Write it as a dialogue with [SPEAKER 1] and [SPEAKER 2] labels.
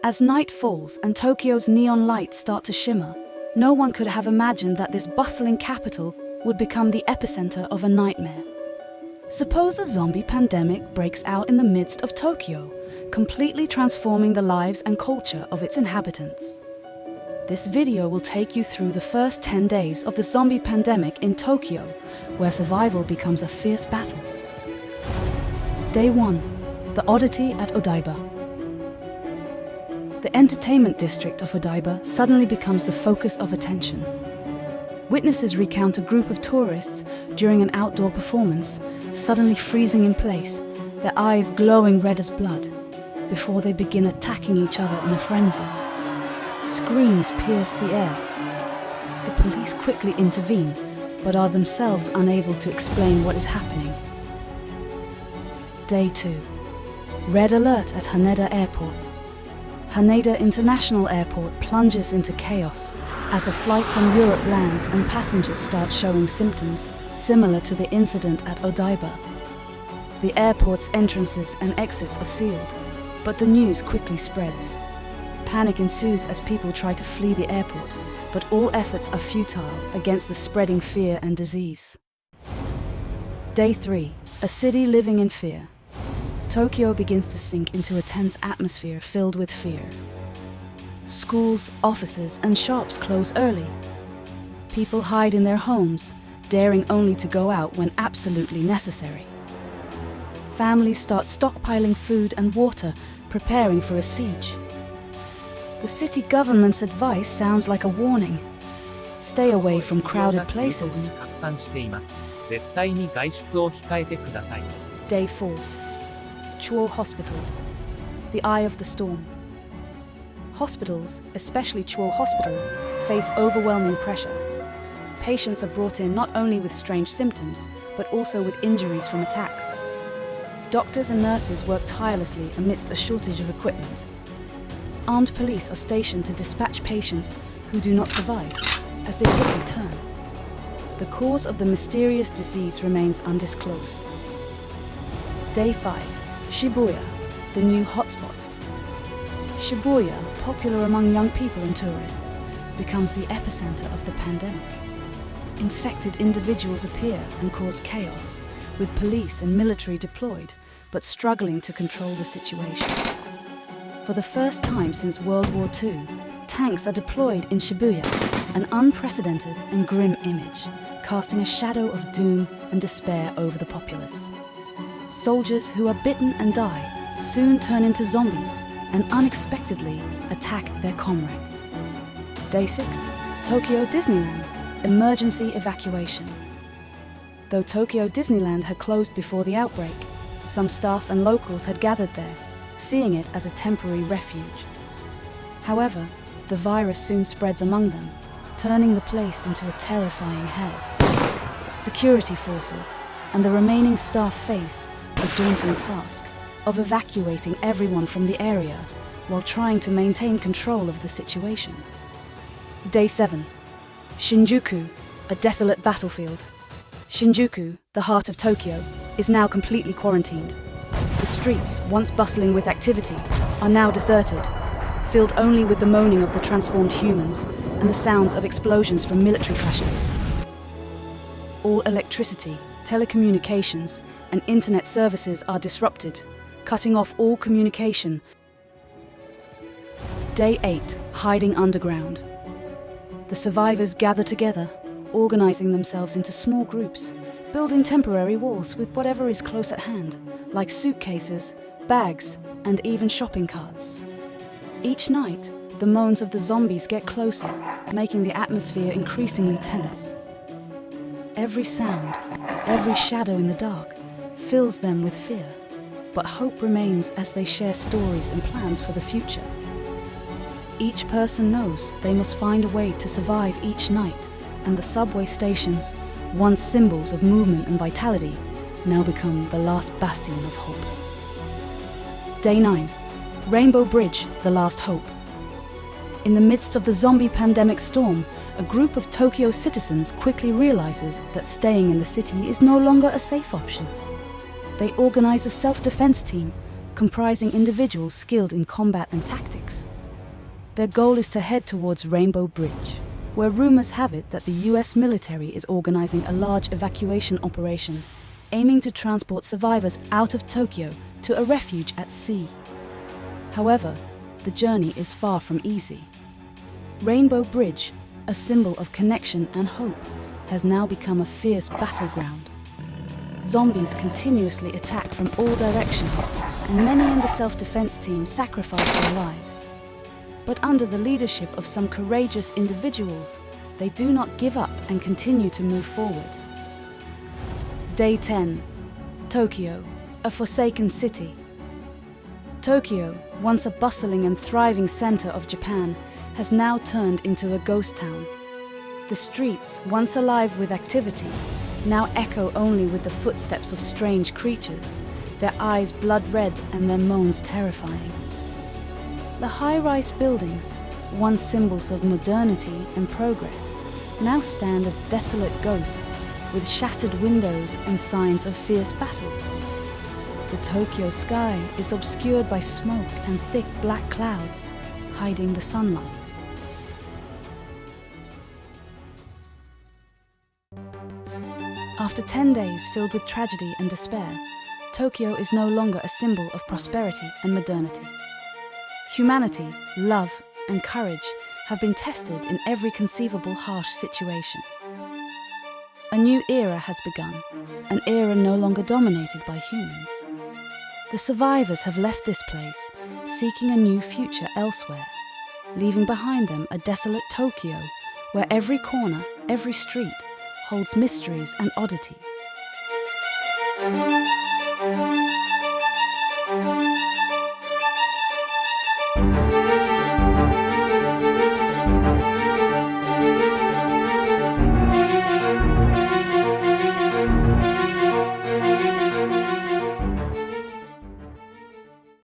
[SPEAKER 1] As night falls and Tokyo's neon lights start to shimmer, no one could have imagined that this bustling capital would become the epicenter of a nightmare. Suppose a zombie pandemic breaks out in the midst of Tokyo, completely transforming the lives and culture of its inhabitants. This video will take you through the first 10 days of the zombie pandemic in Tokyo, where survival becomes a fierce battle. Day 1. The Oddity at Odaiba. The entertainment district of Odaiba suddenly becomes the focus of attention. Witnesses recount a group of tourists during an outdoor performance, suddenly freezing in place, their eyes glowing red as blood, before they begin attacking each other in a frenzy. Screams pierce the air. The police quickly intervene, but are themselves unable to explain what is happening. Day 2. Red alert at Haneda Airport. Haneda International Airport plunges into chaos as a flight from Europe lands and passengers start showing symptoms similar to the incident at Odaiba. The airport's entrances and exits are sealed, but the news quickly spreads. Panic ensues as people try to flee the airport, but all efforts are futile against the spreading fear and disease. Day 3. A city living in fear. Tokyo begins to sink into a tense atmosphere filled with fear. Schools, offices, and shops close early. People hide in their homes, daring only to go out when absolutely necessary. Families start stockpiling food and water, preparing for a siege. The city government's advice sounds like a warning. Stay away from crowded places. Day 4. Chuo Hospital. The Eye of the Storm. Hospitals, especially Chuo Hospital, face overwhelming pressure. Patients are brought in not only with strange symptoms, but also with injuries from attacks. Doctors and nurses work tirelessly amidst a shortage of equipment. Armed police are stationed to dispatch patients who do not survive, as they quickly turn. The cause of the mysterious disease remains undisclosed. Day 5. Shibuya, the new hotspot. Shibuya, popular among young people and tourists, becomes the epicenter of the pandemic. Infected individuals appear and cause chaos, with police and military deployed, but struggling to control the situation. For the first time since World War II, tanks are deployed in Shibuya, an unprecedented and grim image, casting a shadow of doom and despair over the populace. Soldiers who are bitten and die soon turn into zombies and unexpectedly attack their comrades. Day 6. Tokyo Disneyland, emergency evacuation. Though Tokyo Disneyland had closed before the outbreak, some staff and locals had gathered there, seeing it as a temporary refuge. However, the virus soon spreads among them, turning the place into a terrifying hell. Security forces and the remaining staff face a daunting task of evacuating everyone from the area while trying to maintain control of the situation. Day 7. Shinjuku, a desolate battlefield. Shinjuku, the heart of Tokyo, is now completely quarantined. The streets, once bustling with activity, are now deserted, filled only with the moaning of the transformed humans and the sounds of explosions from military clashes. All electricity, telecommunications, and internet services are disrupted, cutting off all communication. Day 8. Hiding underground. The survivors gather together, organizing themselves into small groups, building temporary walls with whatever is close at hand, like suitcases, bags, and even shopping carts. Each night, the moans of the zombies get closer, making the atmosphere increasingly tense. Every sound, every shadow in the dark, fills them with fear, but hope remains as they share stories and plans for the future. Each person knows they must find a way to survive each night, and the subway stations, once symbols of movement and vitality, now become the last bastion of hope. Day 9. Rainbow Bridge, the last hope. In the midst of the zombie pandemic storm, a group of Tokyo citizens quickly realizes that staying in the city is no longer a safe option. They organize a self-defense team comprising individuals skilled in combat and tactics. Their goal is to head towards Rainbow Bridge, where rumors have it that the US military is organizing a large evacuation operation, aiming to transport survivors out of Tokyo to a refuge at sea. However, the journey is far from easy. Rainbow Bridge, a symbol of connection and hope, has now become a fierce battleground. Zombies continuously attack from all directions, and many in the self-defense team sacrifice their lives. But under the leadership of some courageous individuals, they do not give up and continue to move forward. Day 10. Tokyo, a forsaken city. Tokyo, once a bustling and thriving center of Japan, has now turned into a ghost town. The streets, once alive with activity, now echo only with the footsteps of strange creatures, their eyes blood red and their moans terrifying. The high-rise buildings, once symbols of modernity and progress, now stand as desolate ghosts, with shattered windows and signs of fierce battles. The Tokyo sky is obscured by smoke and thick black clouds, hiding the sunlight. After 10 days filled with tragedy and despair, Tokyo is no longer a symbol of prosperity and modernity. Humanity, love, and courage have been tested in every conceivable harsh situation. A new era has begun, an era no longer dominated by humans. The survivors have left this place, seeking a new future elsewhere, leaving behind them a desolate Tokyo where every corner, every street holds mysteries and oddities.